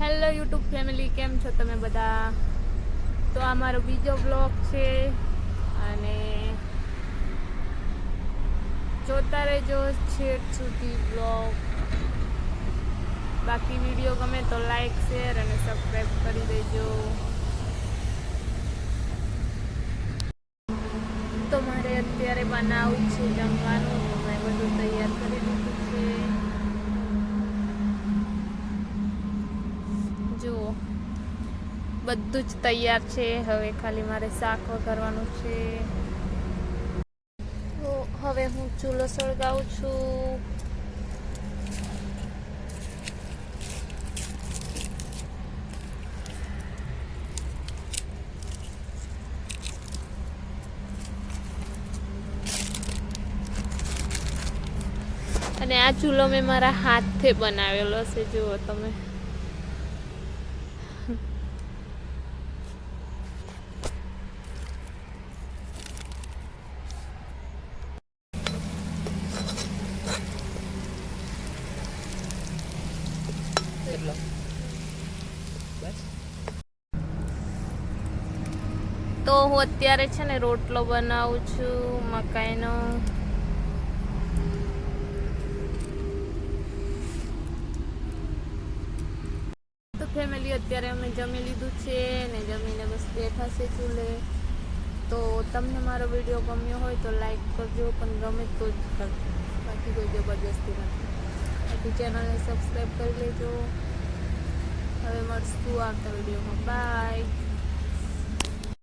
Hello YouTube family, કેમ છો તમે બધા? તો આ મારો બીજો બ્લોગ છે અને જોતા રહેજો છેક સુધી બ્લોગ. બાકી વિડીયો ગમે તો લાઈક, શેર અને સબસ્ક્રાઈબ કરી દેજો. તો મારે અત્યારે બનાવવું છે જમવાનું, તો મેં બધું તૈયાર કરી દીધું છે. જુઓ, બધું જ તૈયાર છે. હવે ખાલી મારે શાક વઘારવાનું છે. તો હવે હું ચૂલો સળગાવું છું. અને આ ચૂલો મેં મારા હાથથી બનાવેલો છે, જુઓ તમે. તો હું અત્યારે છે ને રોટલો બનાવું છું મકાઈનો. તો ફેમિલી, અત્યારે અમે જમી લીધું છે ને જમીને બસ બેઠા છે ચૂલે. તો તમને મારો વિડીયો ગમ્યો હોય તો લાઈક કરજો, પણ ગમે તો જ કરજો, બાકી કોઈ જબરજસ્તી નથી. બાકી ચેનલને સબસ્ક્રાઈબ કરી લેજો. હવે મળશું આવતા વિડીયોમાં. બાય.